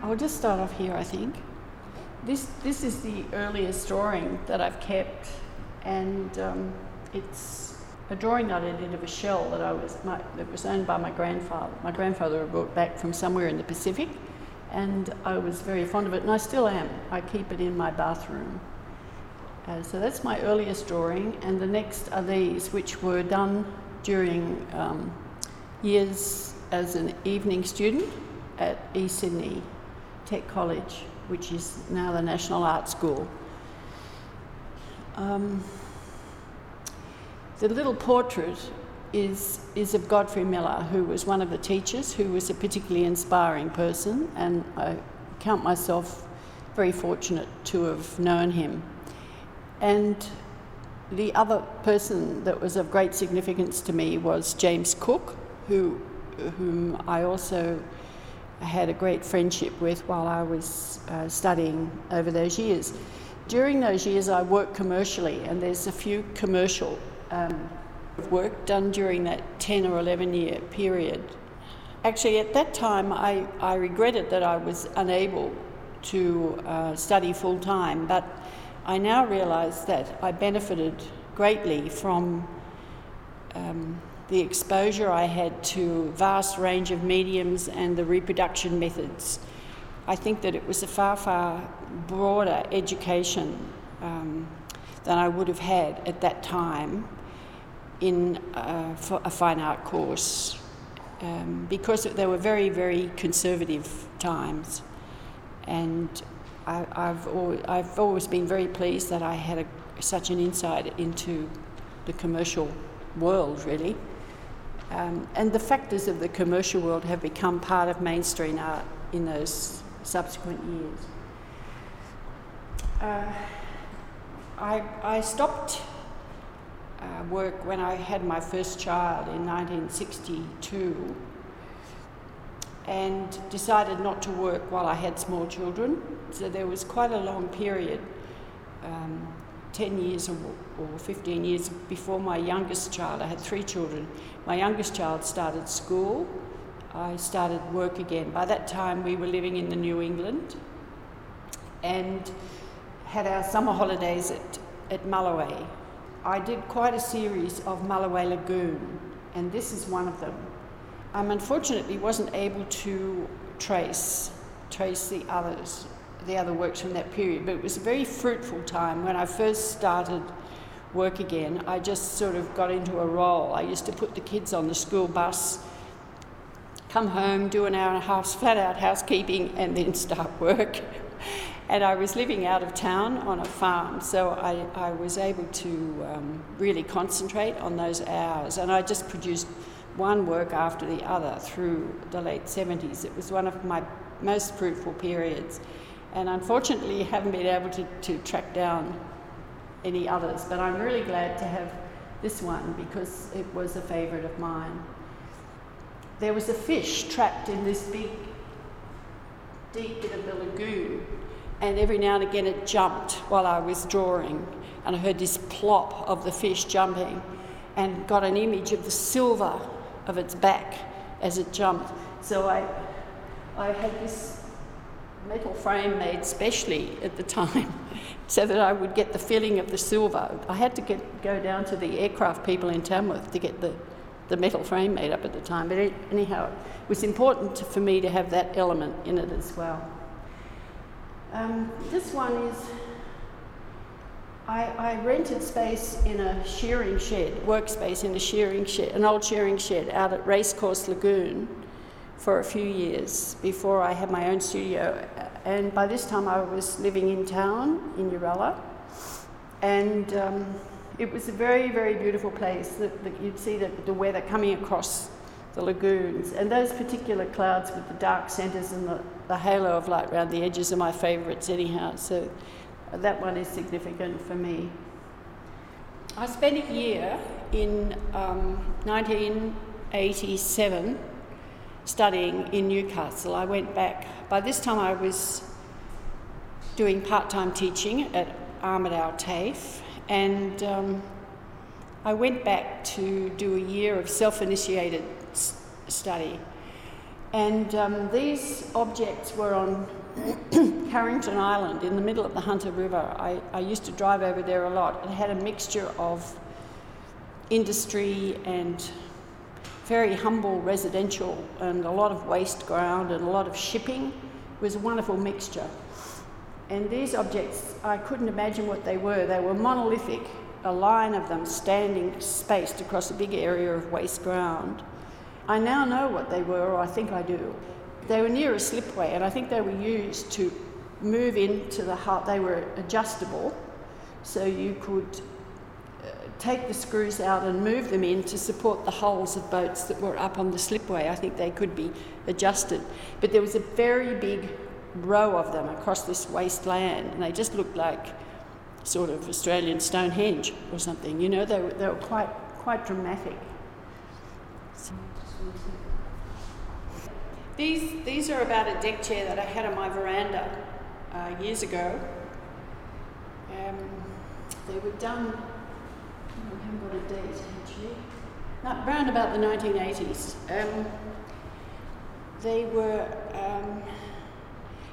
I'll just start off here, I think. This is the earliest drawing that I've kept, and it's a drawing that I did of a shell that was owned by my grandfather. My grandfather had brought back from somewhere in the Pacific, and I was very fond of it, and I still am. I keep it in my bathroom. So that's my earliest drawing, and the next are these, which were done during years as an evening student at East Sydney Tech College, which is now the National Art School. The little portrait is of Godfrey Miller, who was one of the teachers, who was a particularly inspiring person, and I count myself very fortunate to have known him. And the other person that was of great significance to me was James Cook, whom I also had a great friendship with while I was studying over those years. During those years I worked commercially, and there's a few commercial work done during that 10 or 11 year period. Actually, at that time I regretted that I was unable to study full time, but I now realise that I benefited greatly from the exposure I had to a vast range of mediums and the reproduction methods. I think that it was a far, far broader education than I would have had at that time in for a fine art course, because they were very, very conservative times. And I've always been very pleased that I had such an insight into the commercial world, really. And the factors of the commercial world have become part of mainstream art in those subsequent years. I stopped work when I had my first child in 1962, and decided not to work while I had small children. So there was quite a long period, 10 years or 15 years before my youngest child. I had 3 children. My youngest child started school. I started work again. By that time we were living in the New England and had our summer holidays at Mulloway. I did quite a series of Mulloway Lagoon, and this is one of them. I unfortunately wasn't able to trace the other works from that period, but it was a very fruitful time. When I first started work again, I just sort of got into a role. I used to put the kids on the school bus, come home, do an hour and a half's flat-out housekeeping, and then start work. And I was living out of town on a farm, so I was able to really concentrate on those hours, and I just produced one work after the other through the late 70s. It was one of my most fruitful periods, and unfortunately haven't been able to track down any others, but I'm really glad to have this one because it was a favourite of mine. There was a fish trapped in this big, deep bit of the lagoon, and every now and again it jumped while I was drawing, and I heard this plop of the fish jumping and got an image of the silver of its back as it jumped. So I had this metal frame made specially at the time so that I would get the feeling of the silver. I had to go down to the aircraft people in Tamworth to get the metal frame made up at the time. But anyhow, it was important for me to have that element in it as well. This one is, I rented space in a shearing shed, workspace in a shearing shed, an old shearing shed out at Racecourse Lagoon for a few years before I had my own studio. And by this time I was living in town in Uralla, and it was a very, very beautiful place. That you'd see the weather coming across the lagoons, and those particular clouds with the dark centres and the halo of light around the edges are my favourites anyhow, so that one is significant for me. I spent a year in 1987 studying in Newcastle. I went back. By this time I was doing part-time teaching at Armidale TAFE, and I went back to do a year of self-initiated study. And these objects were on Carrington Island in the middle of the Hunter River. I used to drive over there a lot. It had a mixture of industry and very humble residential and a lot of waste ground and a lot of shipping. It was a wonderful mixture. And these objects, I couldn't imagine what they were. They were monolithic, a line of them standing spaced across a big area of waste ground. I now know what they were, or I think I do. They were near a slipway, and I think they were used to move into the hull. They were adjustable, so you could take the screws out and move them in to support the hulls of boats that were up on the slipway. I think they could be adjusted. But there was a very big row of them across this wasteland, and they just looked like sort of Australian Stonehenge or something. You know, they were quite dramatic. These are about a deck chair that I had on my veranda years ago. They were done, I haven't got a date actually, around about the 1980s. They were,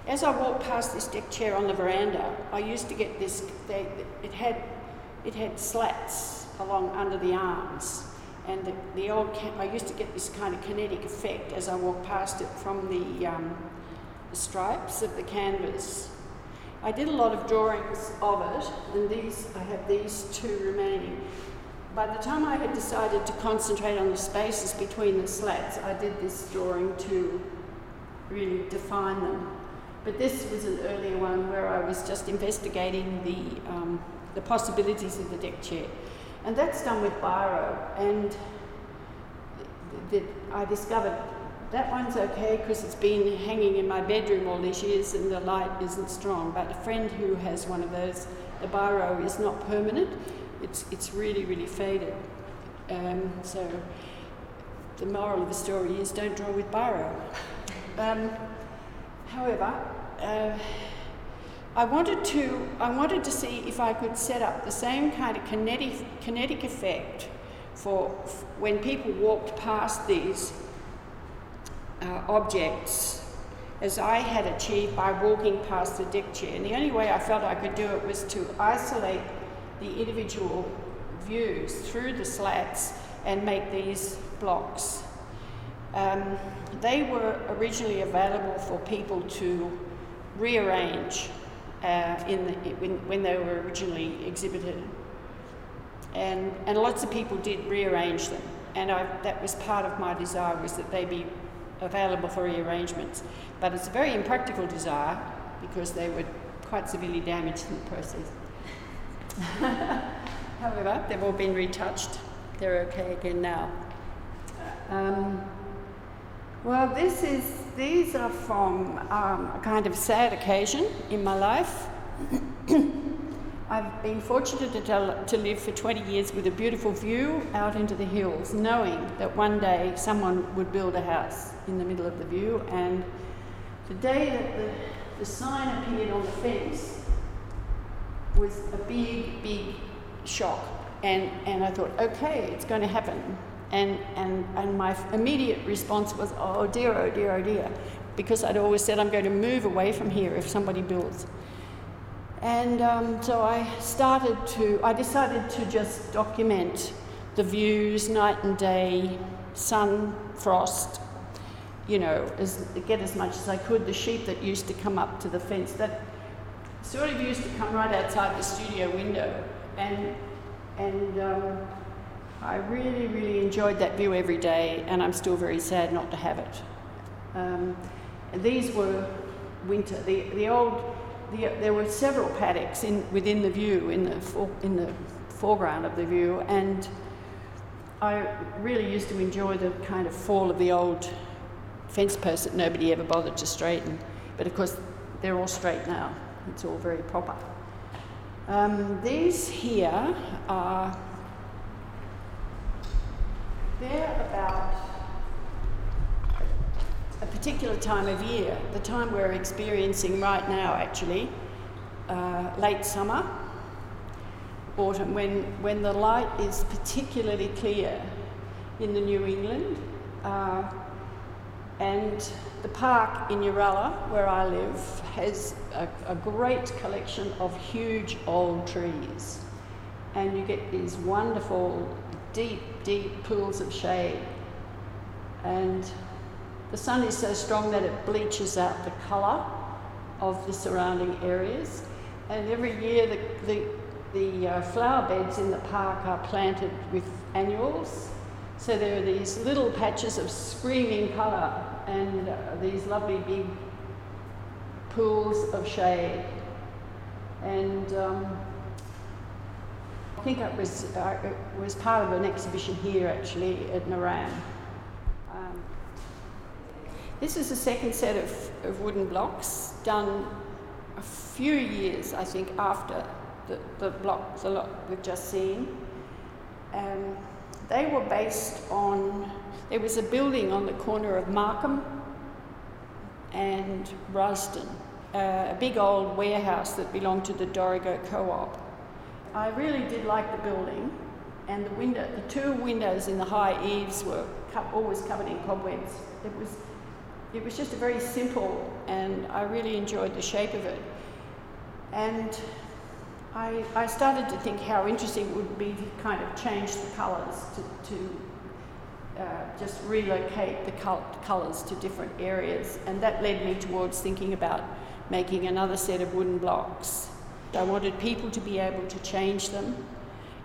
as I walked past this deck chair on the veranda, I used to get this, it had slats along under the arms. And I used to get this kind of kinetic effect as I walked past it from the stripes of the canvas. I did a lot of drawings of it, and I have these two remaining. By the time I had decided to concentrate on the spaces between the slats, I did this drawing to really define them. But this was an earlier one where I was just investigating the possibilities of the deck chair. And that's done with biro, and I discovered that one's okay because it's been hanging in my bedroom all these years and the light isn't strong. But a friend who has one of those, the biro is not permanent. It's really, really faded. So the moral of the story is don't draw with biro. However, I wanted to see if I could set up the same kind of kinetic effect for when people walked past these objects as I had achieved by walking past the deck chair. And the only way I felt I could do it was to isolate the individual views through the slats and make these blocks. They were originally available for people to rearrange when they were originally exhibited, and lots of people did rearrange them, and that was part of my desire, was that they be available for rearrangements. But it's a very impractical desire because they were quite severely damaged in the process. However, they've all been retouched. They're okay again now. Well, these are from a kind of sad occasion in my life. I've been fortunate to live for 20 years with a beautiful view out into the hills, knowing that one day someone would build a house in the middle of the view. And the day that the sign appeared on the fence was a big, big shock. And I thought, okay, it's going to happen. And my immediate response was, oh dear, oh dear, oh dear, because I'd always said I'm going to move away from here if somebody builds. And so I decided to just document the views, night and day, sun, frost, get as much as I could. The sheep that used to come up to the fence, that sort of used to come right outside the studio window. And I really, really enjoyed that view every day, and I'm still very sad not to have it. And these were winter. There were several paddocks within the view, in the foreground of the view, and I really used to enjoy the kind of fall of the old fence posts that nobody ever bothered to straighten. But of course, they're all straight now. It's all very proper. These here are, they're about a particular time of year, the time we're experiencing right now actually, late summer, autumn, when the light is particularly clear in the New England. And the park in Uralla, where I live, has a great collection of huge old trees. And you get these wonderful, deep, deep pools of shade. And the sun is so strong that it bleaches out the colour of the surrounding areas. And every year the flower beds in the park are planted with annuals. So there are these little patches of screaming colour and these lovely big pools of shade. And I think it was part of an exhibition here actually at Naram. This is the second set of wooden blocks, done a few years, I think, after the block we've just seen. They were based on, there was a building on the corner of Markham and Rusden, a big old warehouse that belonged to the Dorrigo Co-op. I really did like the building, and the two windows in the high eaves were always covered in cobwebs. It was just a very simple, and I really enjoyed the shape of it. And I started to think how interesting it would be to kind of change the colours, to just relocate the colours to different areas. And that led me towards thinking about making another set of wooden blocks. I wanted people to be able to change them,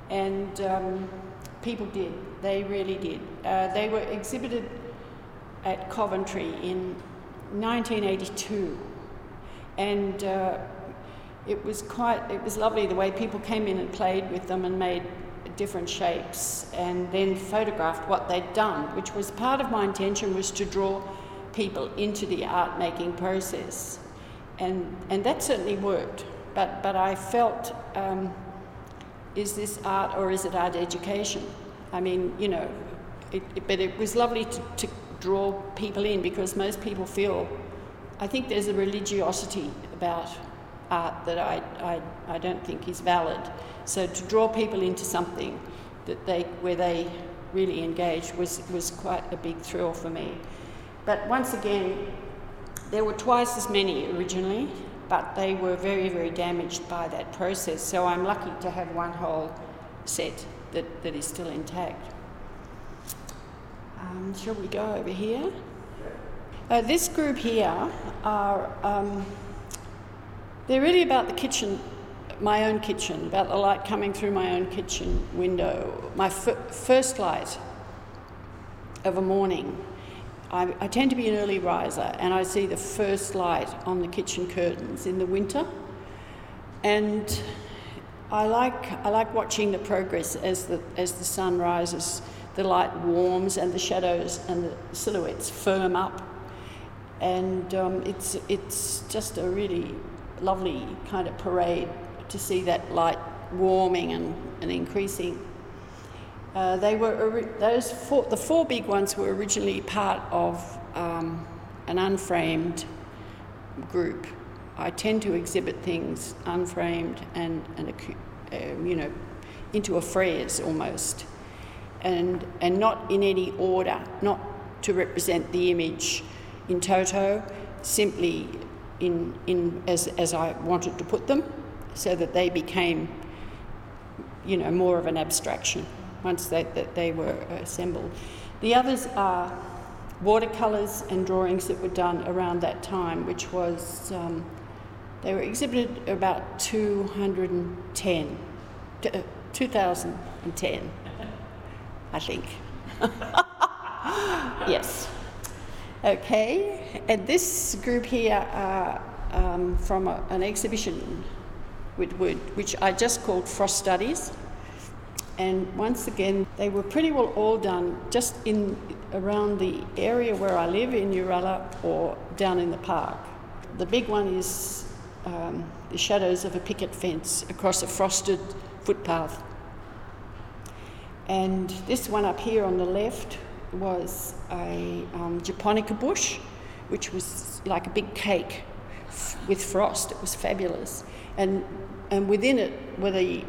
and people did. They really did. They were exhibited at Coventry in 1982, and it was lovely the way people came in and played with them and made different shapes and then photographed what they'd done, which was part of my intention, was to draw people into the art making process, and that certainly worked. But I felt, is this art or is it art education? I mean, you know, but it was lovely to draw people in, because most people feel, I think there's a religiosity about art that I don't think is valid. So to draw people into something where they really engaged was quite a big thrill for me. But once again, there were twice as many originally, but they were very, very damaged by that process. So I'm lucky to have one whole set that is still intact. Shall we go over here? This group here are, they're really about the kitchen, my own kitchen, about the light coming through my own kitchen window. My first light of a morning. I tend to be an early riser, and I see the first light on the kitchen curtains in the winter. And I like watching the progress as the sun rises. The light warms and the shadows and the silhouettes firm up, and it's just a really lovely kind of parade to see that light warming and increasing. The four big ones were originally part of an unframed group. I tend to exhibit things unframed and into a frieze almost. And not in any order, not to represent the image in toto, simply in as I wanted to put them, so that they became, more of an abstraction once they were assembled. The others are watercolours and drawings that were done around that time, which was they were exhibited about 2010. I think. Yes. Okay. And this group here are from an exhibition which I just called Frost Studies. And once again, they were pretty well all done just around the area where I live in Uralla or down in the park. The big one is the shadows of a picket fence across a frosted footpath. And this one up here on the left was a japonica bush, which was like a big cake with frost. It was fabulous. And within it were the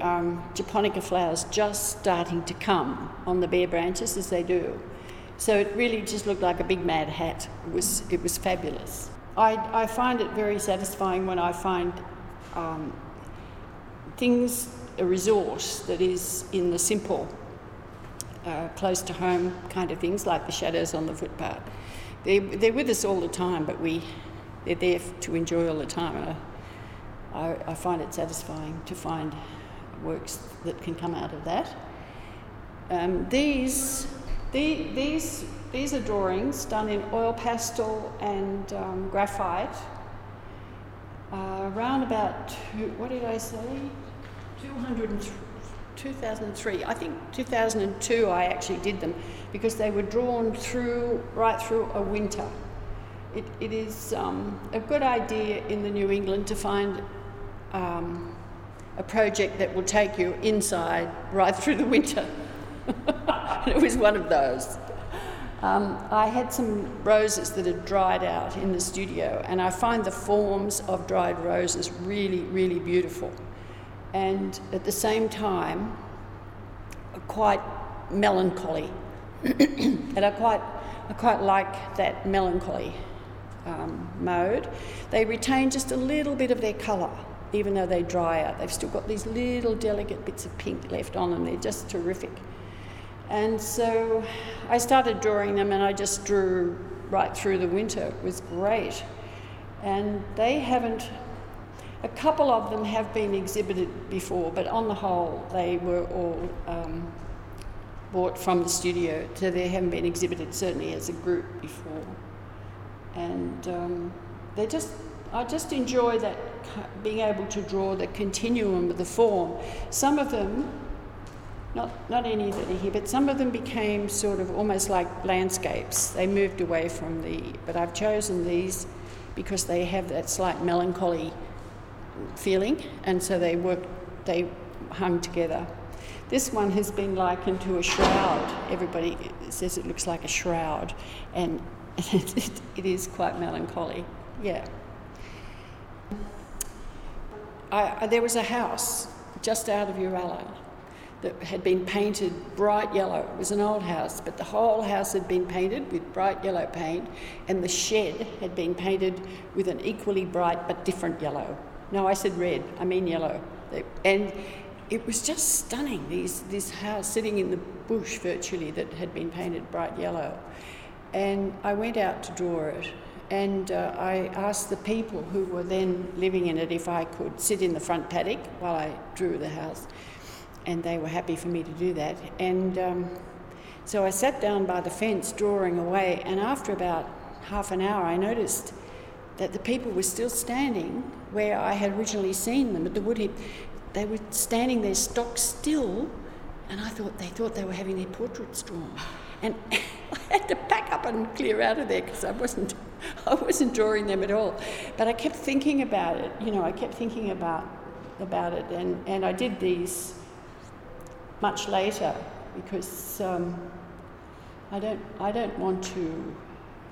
japonica flowers just starting to come on the bare branches, as they do. So it really just looked like a big mad hat. It was fabulous. I find it very satisfying when I find a resource that is in the simple, close to home kind of things, like the shadows on the footpath. They're with us all the time, but they're there to enjoy all the time. And I find it satisfying to find works that can come out of that. These are drawings done in oil pastel and graphite. Around about 2003. I think 2002 I actually did them, because they were drawn right through a winter. It is a good idea in the New England to find a project that will take you inside right through the winter. It was one of those. I had some roses that had dried out in the studio, and I find the forms of dried roses really, really beautiful. And at the same time, quite melancholy. And I quite like that melancholy mode. They retain just a little bit of their colour, even though they dry out. They've still got these little delicate bits of pink left on them. They're just terrific. And so I started drawing them, and I just drew right through the winter. It was great. And a couple of them have been exhibited before, but on the whole, they were all bought from the studio, so they haven't been exhibited certainly as a group before. And I just enjoy that, being able to draw the continuum of the form. Some of them, not any that are here, but some of them became sort of almost like landscapes. They moved away from but I've chosen these because they have that slight melancholy feeling, and so they hung together. This one has been likened to a shroud. Everybody says it looks like a shroud, and it is quite melancholy. Yeah. There was a house just out of Uralla that had been painted bright yellow. It was an old house, but the whole house had been painted with bright yellow paint, and the shed had been painted with an equally bright but different yellow. No, I said red, I mean yellow. And it was just stunning, this house sitting in the bush virtually that had been painted bright yellow. And I went out to draw it, and I asked the people who were then living in it if I could sit in the front paddock while I drew the house, and they were happy for me to do that. And so I sat down by the fence drawing away, and after about half an hour I noticed that the people were still standing where I had originally seen them at the wood heap. They were standing there stock still, and they thought they were having their portraits drawn. And I had to pack up and clear out of there because I wasn't drawing them at all. But I kept thinking about it, I kept thinking about it, and I did these much later because I don't want to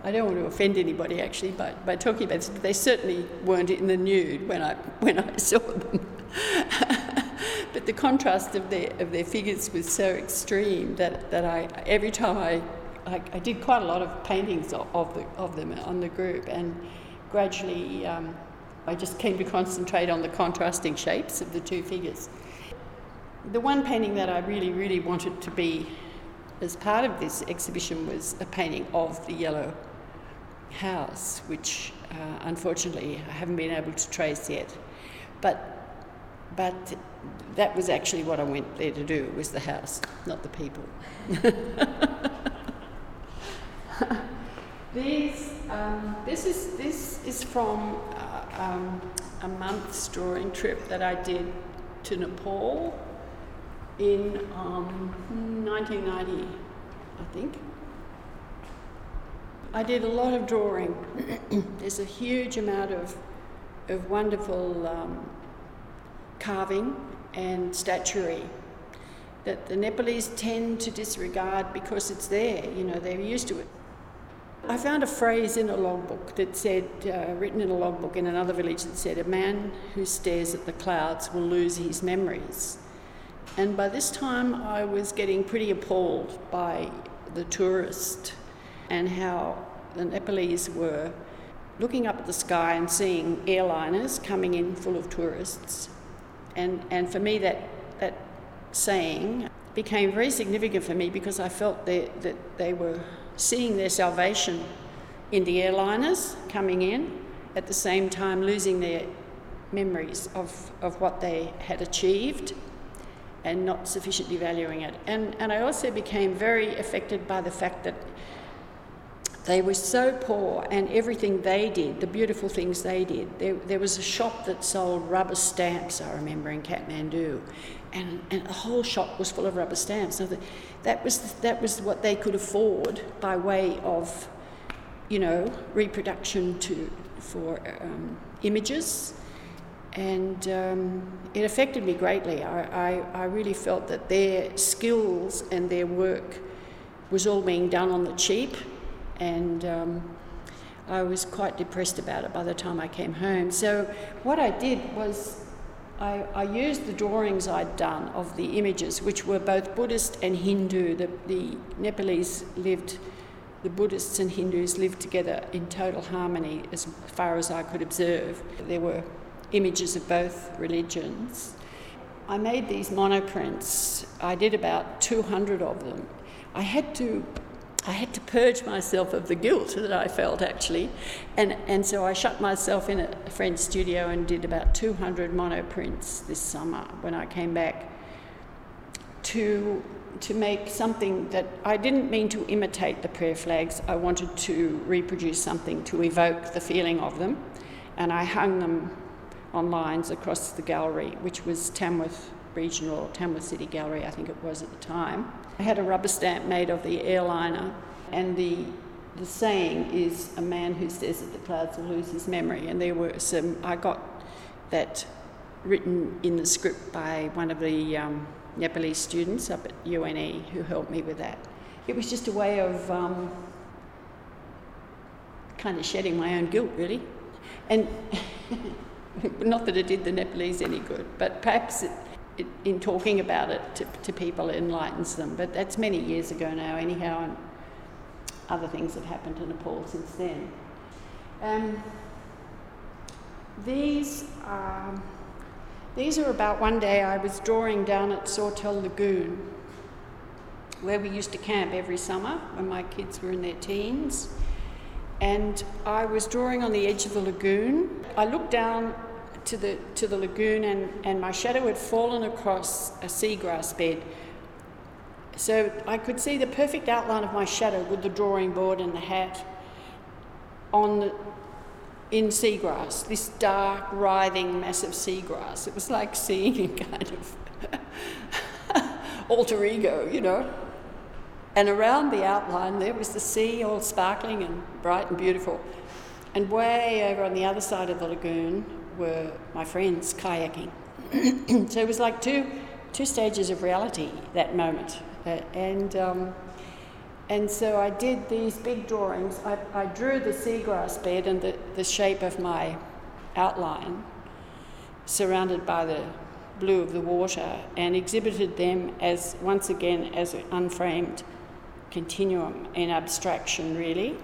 offend anybody actually by talking about this, but they certainly weren't in the nude when I saw them. But the contrast of their figures was so extreme that I every time I did quite a lot of paintings of them on the group, and gradually I just came to concentrate on the contrasting shapes of the two figures. The one painting that I really, really wanted to be as part of this exhibition was a painting of the yellow house, which unfortunately I haven't been able to trace yet. But that was actually what I went there to do, was the house, not the people. This is from a month's drawing trip that I did to Nepal in 1990, I think. I did a lot of drawing. There's a huge amount of wonderful carving and statuary that the Nepalese tend to disregard because it's there, they're used to it. I found a phrase in a logbook that said, written in a logbook in another village, that said, "A man who stares at the clouds will lose his memories." And by this time I was getting pretty appalled by the tourist and how the Nepalese were looking up at the sky and seeing airliners coming in full of tourists. And for me, that saying became very significant for me, because I felt that they were seeing their salvation in the airliners coming in, at the same time losing their memories of what they had achieved and not sufficiently valuing it. And I also became very affected by the fact that they were so poor, and everything they did, the beautiful things they did. There was a shop that sold rubber stamps, I remember, in Kathmandu, and the whole shop was full of rubber stamps. So that was what they could afford by way of, reproduction for images, and it affected me greatly. I really felt that their skills and their work was all being done on the cheap. And I was quite depressed about it by the time I came home. So what I did was I used the drawings I'd done of the images, which were both Buddhist and Hindu. The Nepalese the Buddhists and Hindus lived together in total harmony as far as I could observe. There were images of both religions. I made these monoprints. I did about 200 of them. I had to purge myself of the guilt that I felt, actually, and so I shut myself in a friend's studio and did about 200 monoprints this summer when I came back to make something that I didn't mean to imitate the prayer flags. I wanted to reproduce something to evoke the feeling of them, and I hung them on lines across the gallery, which was Tamworth City Gallery, I think it was at the time. I had a rubber stamp made of the airliner, and the saying is, a man who says that the clouds will lose his memory. And there were I got that written in the script by one of the Nepalese students up at UNE who helped me with that. It was just a way of kind of shedding my own guilt, really. And not that it did the Nepalese any good, but perhaps in talking about it to people, it enlightens them. But that's many years ago now anyhow, and other things have happened to Nepal since then. These are about one day I was drawing down at Sawtell Lagoon, where we used to camp every summer when my kids were in their teens. And I was drawing on the edge of the lagoon. I looked down to the lagoon, and my shadow had fallen across a seagrass bed. So I could see the perfect outline of my shadow with the drawing board and the hat in seagrass, this dark, writhing, massive seagrass. It was like seeing a kind of alter ego, And around the outline there was the sea, all sparkling and bright and beautiful. And way over on the other side of the lagoon were my friends kayaking. So it was like two stages of reality that moment. And so I did these big drawings. I drew the seagrass bed and the shape of my outline, surrounded by the blue of the water, and exhibited them as an unframed continuum in abstraction, really.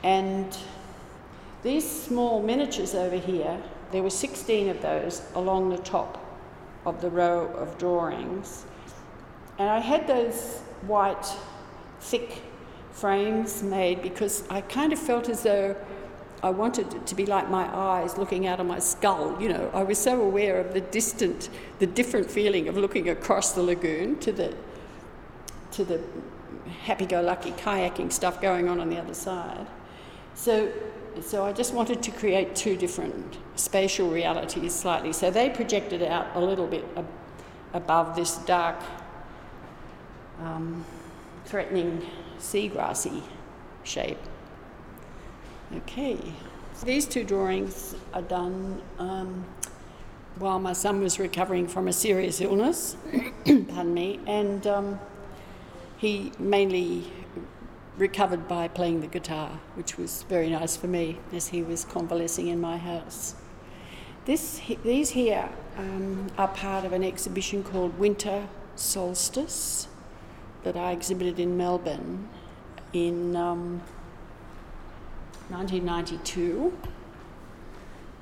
And these small miniatures over here, there were 16 of those along the top of the row of drawings. And I had those white, thick frames made because I kind of felt as though I wanted it to be like my eyes looking out of my skull. I was so aware of the different feeling of looking across the lagoon to the happy-go-lucky kayaking stuff going on the other side. So I just wanted to create two different spatial realities slightly. So they projected out a little bit above this dark, threatening seagrassy shape. Okay. These two drawings are done while my son was recovering from a serious illness, pardon me, and he mainly recovered by playing the guitar, which was very nice for me as he was convalescing in my house. These here are part of an exhibition called Winter Solstice that I exhibited in Melbourne in 1992,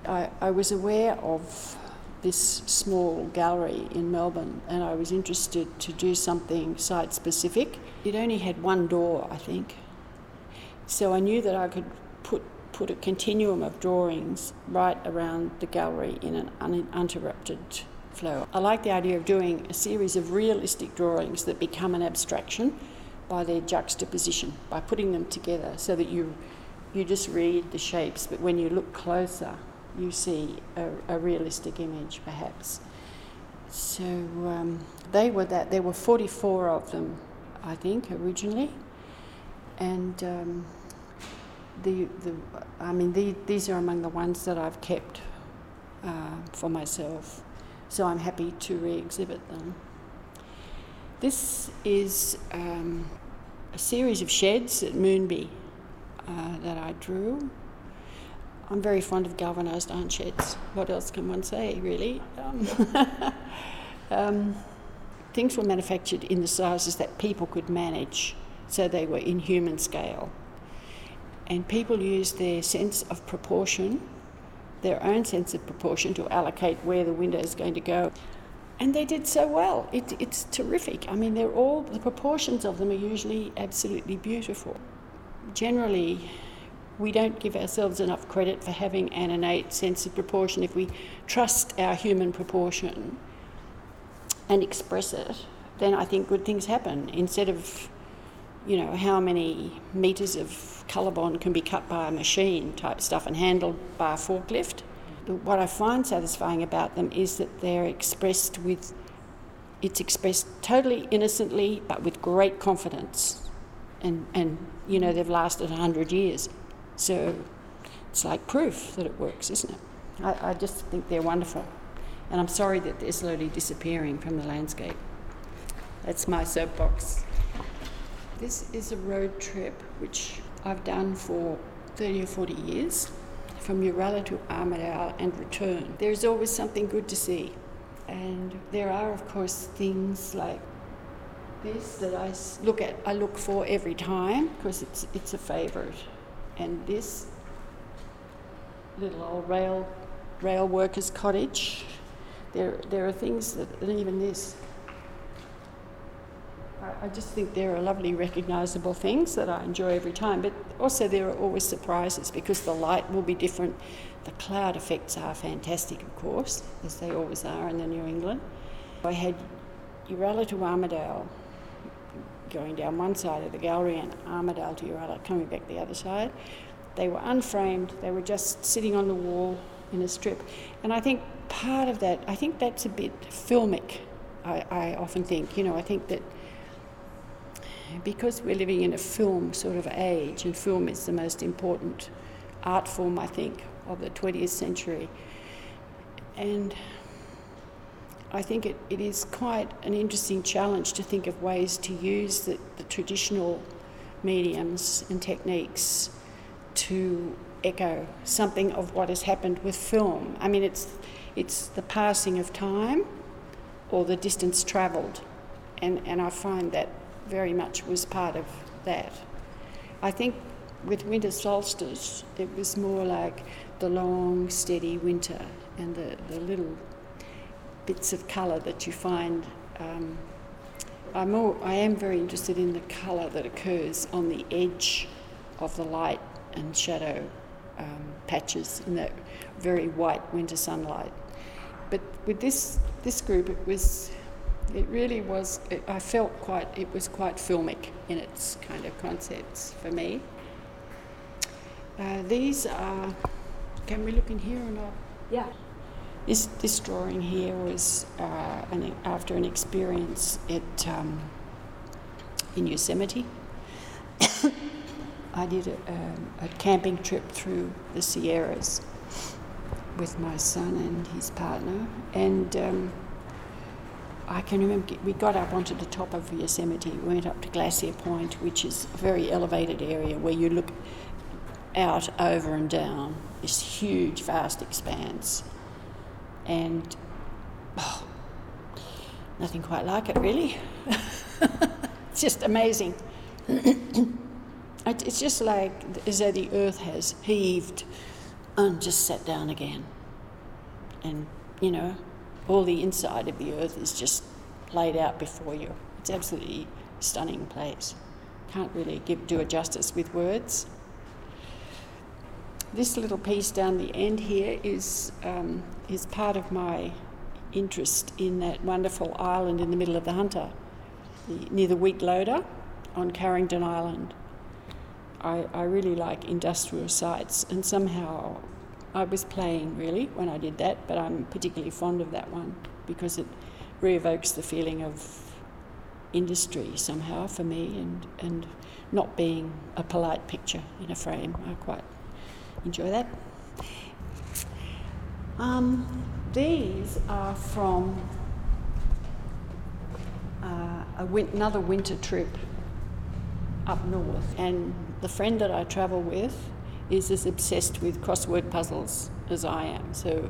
I was aware of this small gallery in Melbourne, and I was interested to do something site-specific. It only had one door, I think, so I knew that I could put a continuum of drawings right around the gallery in an uninterrupted flow. I like the idea of doing a series of realistic drawings that become an abstraction by their juxtaposition, by putting them together so that you just read the shapes, but when you look closer, you see a realistic image, perhaps. So they were that. There were 44 of them, I think, originally, and these are among the ones that I've kept for myself. So I'm happy to re-exhibit them. This is a series of sheds at Moonby that I drew. I'm very fond of galvanised iron sheds. What else can one say, really? Things were manufactured in the sizes that people could manage, so they were in human scale. And people used their sense of proportion, their own sense of proportion, to allocate where the window is going to go. And they did so well. It's terrific. I mean, the proportions of them are usually absolutely beautiful. Generally, we don't give ourselves enough credit for having an innate sense of proportion. If we trust our human proportion and express it, then I think good things happen. Instead of, how many metres of colorbond can be cut by a machine type stuff and handled by a forklift. What I find satisfying about them is that it's expressed totally innocently, but with great confidence. And they've lasted 100 years. So it's like proof that it works, isn't it? I just think they're wonderful. And I'm sorry that they're slowly disappearing from the landscape. That's my soapbox. This is a road trip which I've done for 30 or 40 years, from Uralla to Armidale and return. There's always something good to see. And there are, of course, things like this that I look for every time because it's a favourite. And this little old rail workers' cottage. There are things that, and even this. I just think there are lovely recognisable things that I enjoy every time, but also there are always surprises because the light will be different. The cloud effects are fantastic, of course, as they always are in the New England. I had Uralla to Armidale going down one side of the gallery and Armidale to Uralla coming back the other side. They were unframed, they were just sitting on the wall in a strip. And I think part of that, I think that's a bit filmic, I often think. I think that because we're living in a film sort of age, and film is the most important art form, I think, of the 20th century. And I think it is quite an interesting challenge to think of ways to use the traditional mediums and techniques to echo something of what has happened with film. I mean, it's the passing of time or the distance travelled, and I find that very much was part of that. I think with Winter Solstice, it was more like the long, steady winter and the little bits of colour that you find. I am very interested in the colour that occurs on the edge of the light and shadow patches in that very white winter sunlight. But with this group, I felt it was quite filmic in its kind of concepts for me. These are, can we look in here or not? Yeah. This drawing here was after an experience in Yosemite. I did a camping trip through the Sierras with my son and his partner, and I can remember we got up onto the top of Yosemite. We went up to Glacier Point, which is a very elevated area where you look out over and down this huge, vast expanse. And nothing quite like it, really. It's just amazing. It's just like as though the earth has heaved and just sat down again. And, all the inside of the earth is just laid out before you. It's absolutely stunning place. Can't really do it justice with words. This little piece down the end here is part of my interest in that wonderful island in the middle of the Hunter, near the wheat loader on Carrington Island. I really like industrial sites, and somehow I was playing really when I did that, but I'm particularly fond of that one because it re-evokes the feeling of industry somehow for me, and not being a polite picture in a frame. I quite enjoy that. These are from another winter trip up north, and the friend that I travel with is as obsessed with crossword puzzles as I am. So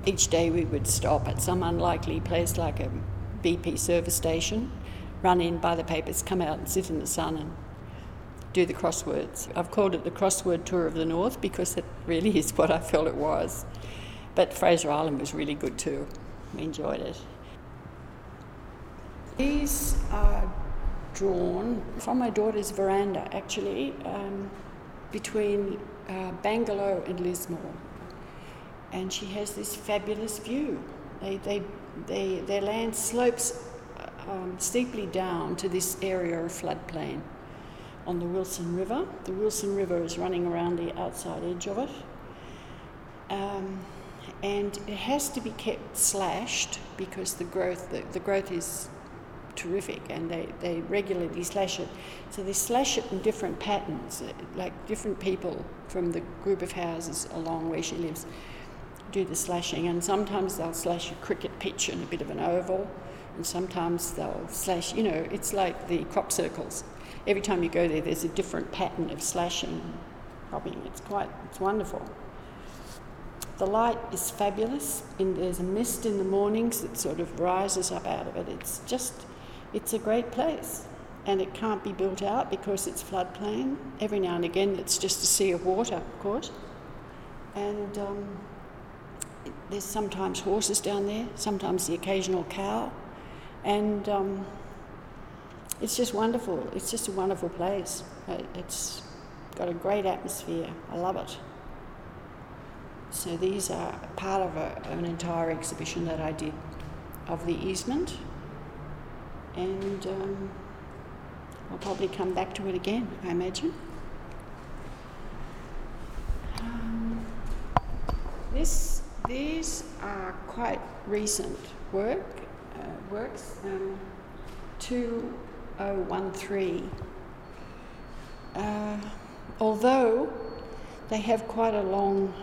each day we would stop at some unlikely place like a BP service station, run in, buy the papers, come out and sit in the sun and do the crosswords. I've called it the crossword tour of the north because it really is what I felt it was. But Fraser Island was really good too. We enjoyed it. These are drawn from my daughter's veranda, actually, between Bangalore and Lismore. And she has this fabulous view. Their land slopes steeply down to this area of floodplain on the Wilson River. The Wilson River is running around the outside edge of it. And it has to be kept slashed because the growth is terrific, and they regularly slash it. So they slash it in different patterns, like different people from the group of houses along where she lives do the slashing, and sometimes they'll slash a cricket pitch in a bit of an oval, and sometimes they'll slash, it's like the crop circles. Every time you go there, there's a different pattern of slashing, cropping. It's wonderful. The light is fabulous, and there's a mist in the mornings that sort of rises up out of it. It's a great place, and it can't be built out because it's floodplain. Every now and again, it's just a sea of water, of course. And there's sometimes horses down there, sometimes the occasional cow, and it's just wonderful. It's just a wonderful place. It's got a great atmosphere. I love it. So these are part of an entire exhibition that I did of the easement, and I'll probably come back to it again, I imagine. These are quite recent works, 2013. Although they have quite a long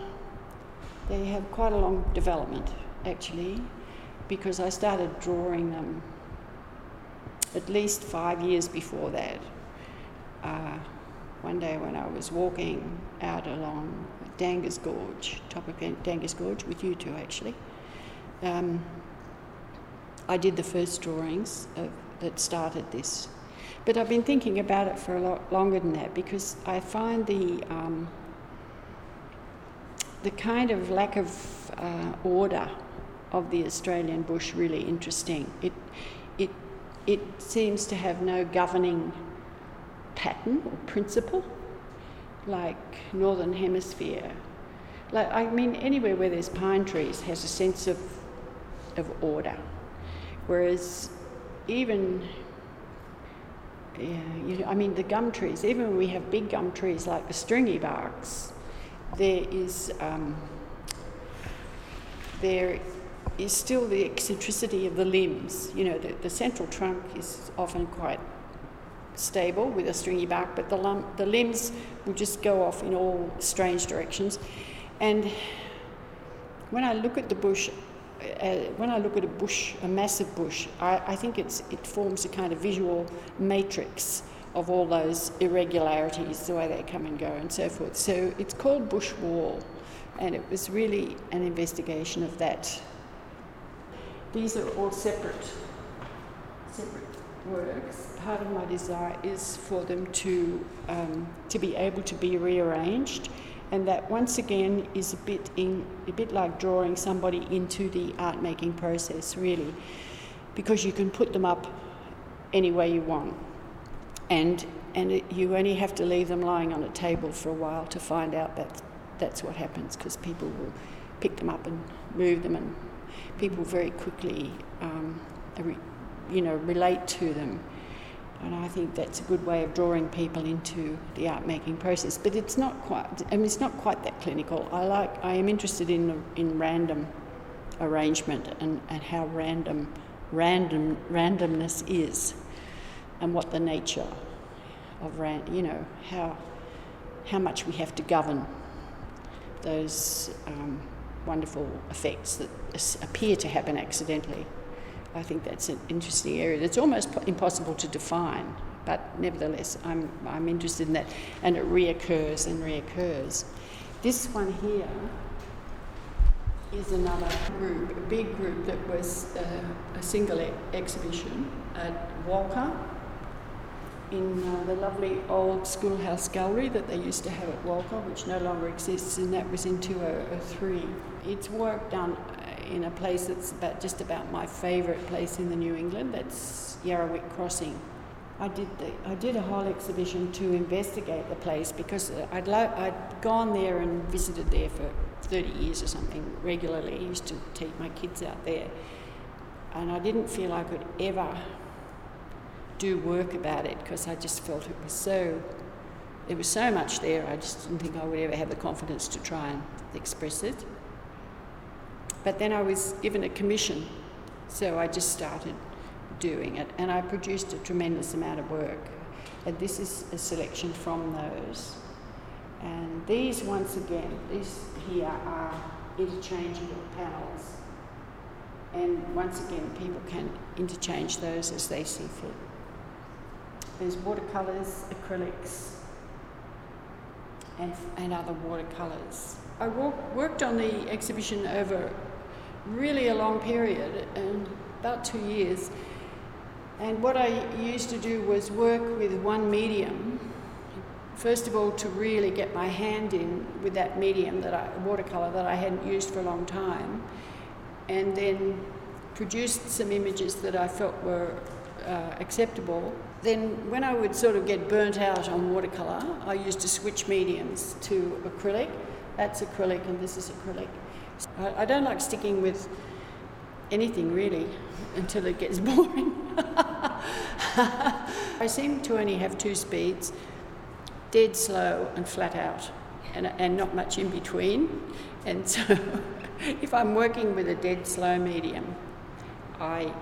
development, actually, because I started drawing them at least 5 years before that. One day when I was walking out along Danger's Gorge, top of Danger's Gorge, with you two actually, I did the first drawings that started this. But I've been thinking about it for a lot longer than that, because I find the kind of lack of order of the Australian bush really interesting. It seems to have no governing pattern or principle, like Northern Hemisphere. Anywhere where there's pine trees has a sense of order, whereas even the gum trees, even when we have big gum trees like the stringy barks, there is still the eccentricity of the limbs. The central trunk is often quite stable with a stringy bark, but the limbs will just go off in all strange directions. And when I look at the bush, a massive bush, I think it forms a kind of visual matrix of all those irregularities, the way they come and go and so forth. So it's called Bush Wall, and it was really an investigation of that. These are all separate works, part of my desire is for them to be able to be rearranged, and that once again is a bit like drawing somebody into the art making process, really, because you can put them up any way you want, and you only have to leave them lying on a table for a while to find out that that's what happens, because people will pick them up and move them, and people very quickly relate to them. And I think that's a good way of drawing people into the art making process. But it's not quite that clinical. I am interested in random arrangement and how randomness is, and what the nature of how much we have to govern those wonderful effects that appear to happen accidentally. I think that's an interesting area that's almost impossible to define, but nevertheless I'm interested in that, and it reoccurs and reoccurs. This one here is another group, a big group that was a single exhibition at Walker in the lovely old schoolhouse gallery that they used to have at Walker, which no longer exists, and that was in 2003. It's work done in a place that's just about my favourite place in the New England, that's Yarrawick Crossing. I did a whole exhibition to investigate the place, because I'd gone there and visited there for 30 years or something regularly. I used to take my kids out there, and I didn't feel I could ever do work about it, because I just felt there was so much there. I just didn't think I would ever have the confidence to try and express it. But then I was given a commission, so I just started doing it, and I produced a tremendous amount of work. And this is a selection from those. And these, once again, these here are interchangeable panels. And once again, people can interchange those as they see fit. There's watercolours, acrylics, and other watercolours. I worked on the exhibition over really a long period, about 2 years. And what I used to do was work with one medium, first of all to really get my hand in with that medium, watercolour that I hadn't used for a long time, and then produced some images that I felt were acceptable. Then when I would sort of get burnt out on watercolour, I used to switch mediums to acrylic. That's acrylic and this is acrylic. I don't like sticking with anything really until it gets boring. I seem to only have 2 speeds, dead slow and flat out, and not much in between. And so if I'm working with a dead slow medium, I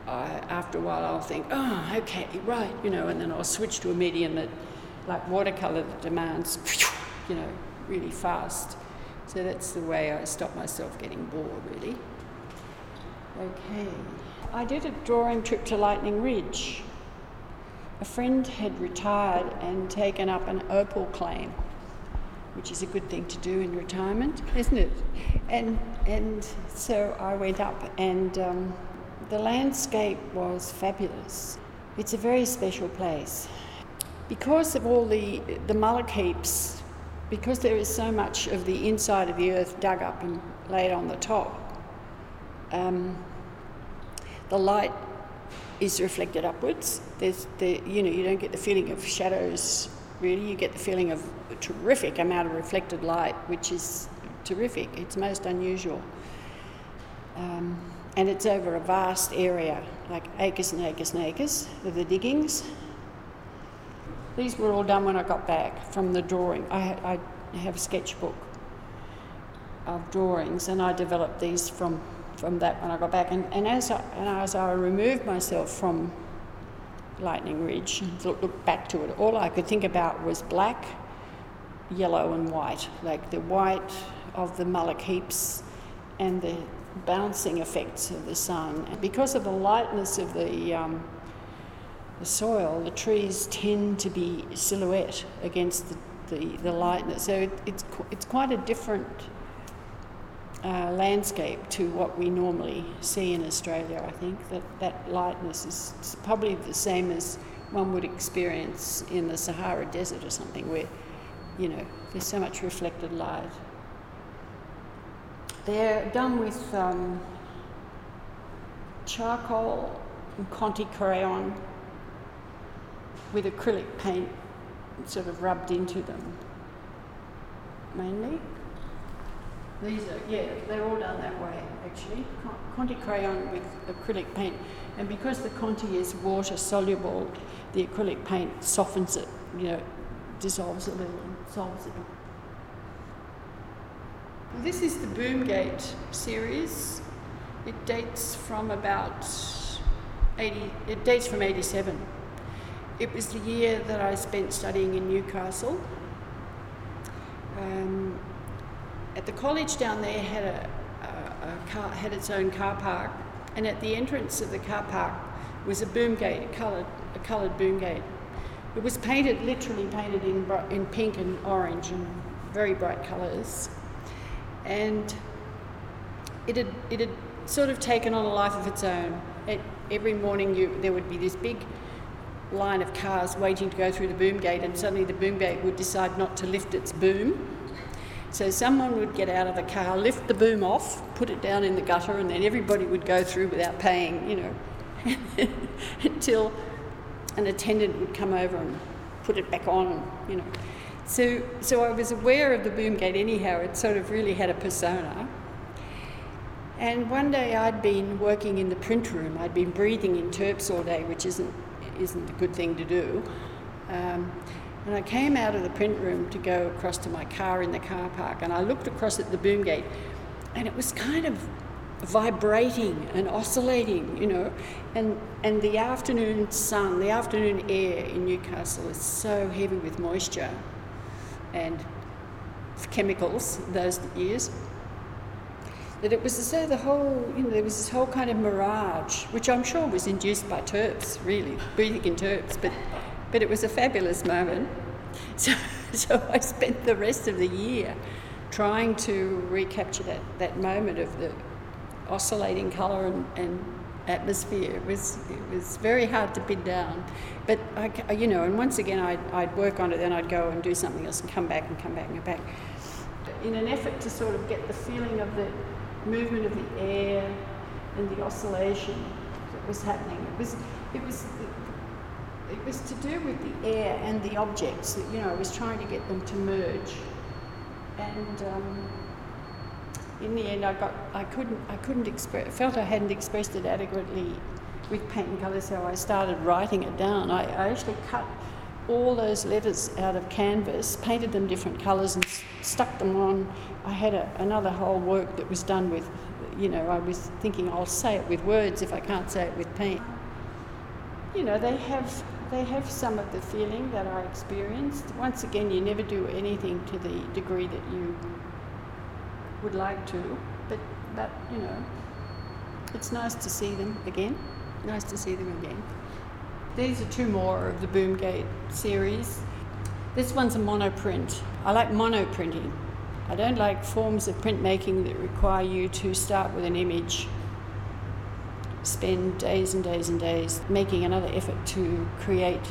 after a while I'll think, oh, okay, right, and then I'll switch to a medium that, like watercolour, that demands, really fast. So that's the way I stop myself getting bored, really. Okay. I did a drawing trip to Lightning Ridge. A friend had retired and taken up an opal claim, which is a good thing to do in retirement, isn't it? And so I went up, and the landscape was fabulous. It's a very special place. Because of all the mullock heaps, because there is so much of the inside of the earth dug up and laid on the top, the light is reflected upwards. You don't get the feeling of shadows, really. You get the feeling of a terrific amount of reflected light, which is terrific. It's most unusual. And it's over a vast area, like acres and acres and acres of the diggings. These were all done when I got back from the drawing. I have a sketchbook of drawings, and I developed these from that when I got back. And as I removed myself from Lightning Ridge and looked back to it, all I could think about was black, yellow and white, like the white of the mullock heaps and the bouncing effects of the sun. And because of the lightness of the soil, the trees tend to be silhouette against the lightness. So it's quite a different landscape to what we normally see in Australia. I think that lightness is probably the same as one would experience in the Sahara Desert or something, where, you know, there's so much reflected light. They're done with charcoal and Conti crayon with acrylic paint sort of rubbed into them, mainly. These are, they're all done that way, actually. Conti crayon with acrylic paint. And because the Conti is water soluble, the acrylic paint softens it, you know, dissolves a little and solves it. This is the Boomgate series. It dates from about 87. It was the year that I spent studying in Newcastle. At the college down there had its own car park, and at the entrance of the car park was a boomgate, a coloured boomgate. It was literally painted in pink and orange and very bright colours, and it had sort of taken on a life of its own. Every morning there would be this big line of cars waiting to go through the boom gate, and suddenly the boom gate would decide not to lift its boom. So someone would get out of the car, lift the boom off, put it down in the gutter, and then everybody would go through without paying, you know, until an attendant would come over and put it back on, you know. So I was aware of the boom gate anyhow. It sort of really had a persona. And one day I'd been working in the print room. I'd been breathing in terps all day, which isn't a good thing to do. And I came out of the print room to go across to my car in the car park, and I looked across at the boom gate, and it was kind of vibrating and oscillating, you know, and the afternoon sun, the afternoon air in Newcastle is so heavy with moisture and chemicals those years, that it was as though there was this whole kind of mirage, which I'm sure was induced by terps, really, breathing in terps, but it was a fabulous moment. So I spent the rest of the year trying to recapture that moment of the oscillating colour and atmosphere. It was very hard to pin down, but and once again I'd work on it, then I'd go and do something else and come back and come back, in an effort to sort of get the feeling of the movement of the air and the oscillation that was happening. It was to do with the air and the objects that, you know, I was trying to get them to merge. And in the end, I felt I hadn't expressed it adequately with paint and colour, so I started writing it down. I actually cut all those letters out of canvas, painted them different colours and stuck them on. I had another whole work that was done with, you know, I was thinking I'll say it with words if I can't say it with paint. You know, they have some of the feeling that I experienced. Once again, you never do anything to the degree that you would like to, but you know, it's nice to see them again. These are two more of the Boomgate series. This one's a monoprint. I like monoprinting. I don't like forms of printmaking that require you to start with an image, spend days and days and days making another effort to create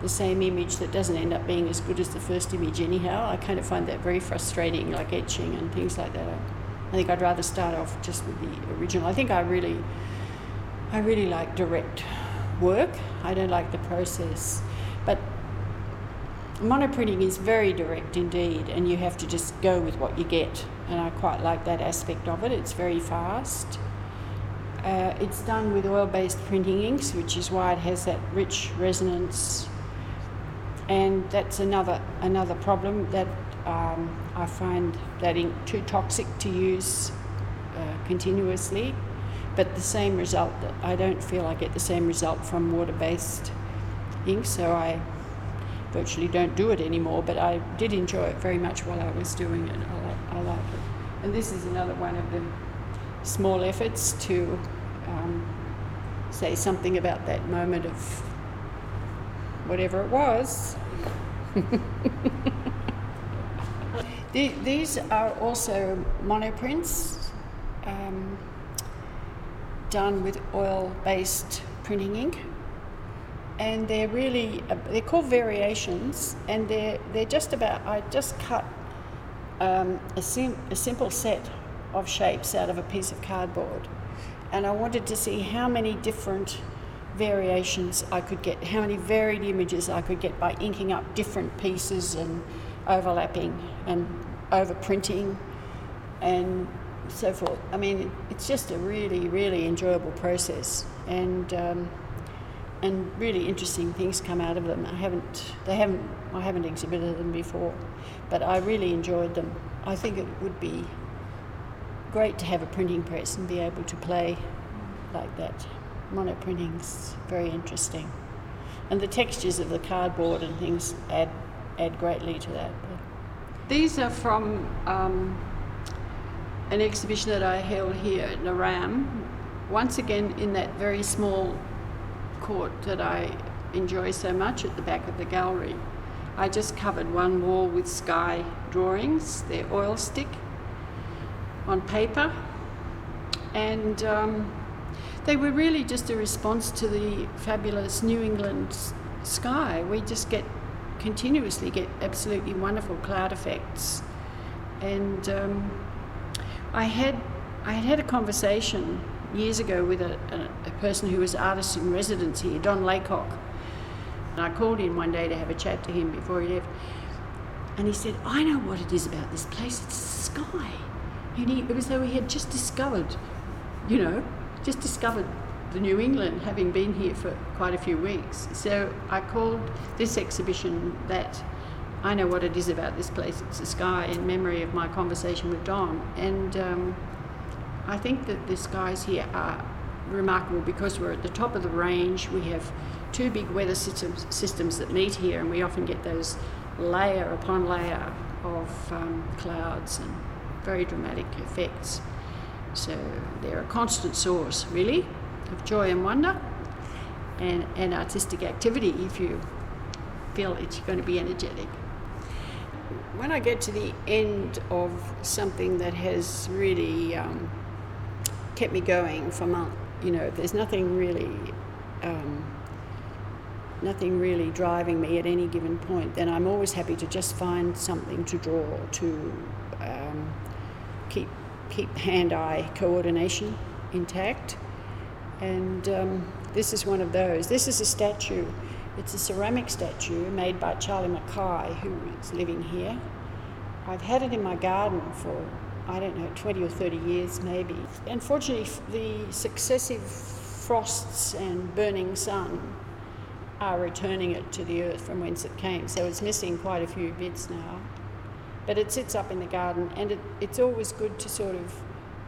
the same image that doesn't end up being as good as the first image anyhow. I kind of find that very frustrating, like etching and things like that. I think I'd rather start off just with the original. I think I really like direct work. I don't like the process. But monoprinting is very direct indeed, and you have to just go with what you get. And I quite like that aspect of it. It's very fast. It's done with oil-based printing inks, which is why it has that rich resonance. And that's another problem, that I find that ink too toxic to use continuously. But the same result, I don't feel I get the same result from water-based ink, so I virtually don't do it anymore. But I did enjoy it very much while I was doing it. I like it. And this is another one of the small efforts to say something about that moment of whatever it was. These are also monoprints done with oil-based printing ink, and they're called variations, and they're just about, I just cut a simple set of shapes out of a piece of cardboard, and I wanted to see how many different variations I could get, how many varied images I could get by inking up different pieces and overlapping and overprinting and so forth. I mean, it's just a really, really enjoyable process, and really interesting things come out of them. I haven't exhibited them before, but I really enjoyed them. I think it would be great to have a printing press and be able to play like that. Monoprinting's very interesting, and the textures of the cardboard and things add greatly to that. These are from an exhibition that I held here at Uralla, once again in that very small court that I enjoy so much at the back of the gallery. I just covered one wall with sky drawings. They're oil stick on paper, and they were really just a response to the fabulous New England sky. We just continuously get absolutely wonderful cloud effects. And I had a conversation years ago with a person who was artist in residence here, Don Laycock. And I called in one day to have a chat to him before he left. And he said, I know what it is about this place, it's the sky. And it was though he had just discovered the New England, having been here for quite a few weeks. So I called this exhibition that I know what it is about this place, it's the sky, in memory of my conversation with Don. And I think that the skies here are remarkable because we're at the top of the range. We have two big weather systems that meet here, and we often get those layer upon layer of clouds and very dramatic effects. So they're a constant source, really, of joy and wonder and artistic activity if you feel it's going to be energetic. When I get to the end of something that has really kept me going for months, there's nothing really driving me at any given point, then I'm always happy to just find something to draw, to keep hand-eye coordination intact. And this is one of those. This is a statue. It's a ceramic statue made by Charlie Mackay, who is living here. I've had it in my garden for, 20 or 30 years maybe. Unfortunately, the successive frosts and burning sun are returning it to the earth from whence it came, so it's missing quite a few bits now. But it sits up in the garden, and it's always good to sort of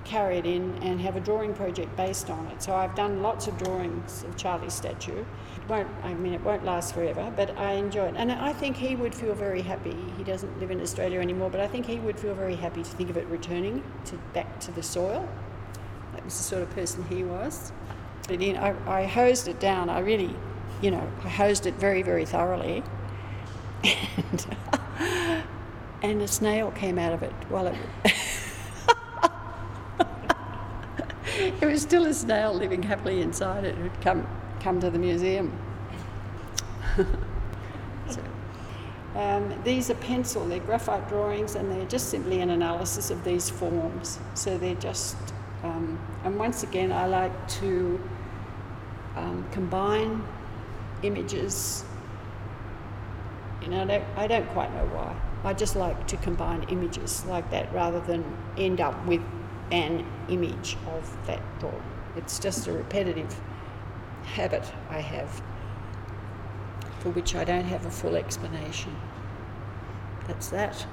carry it in and have a drawing project based on it. So I've done lots of drawings of Charlie's statue. It won't last forever, but I enjoy it. And I think he would feel very happy. He doesn't live in Australia anymore, but I think he would feel very happy to think of it returning back to the soil. That was the sort of person he was. But I hosed it down. I really, I hosed it very, very thoroughly. And a snail came out of it it was still a snail living happily inside it who'd come to the museum. These are they're graphite drawings, and they're just simply an analysis of these forms. So they're just, and once again, I like to combine images. I don't quite know why. I just like to combine images like that rather than end up with an image of that drawing. It's just a repetitive habit I have, for which I don't have a full explanation. That's that.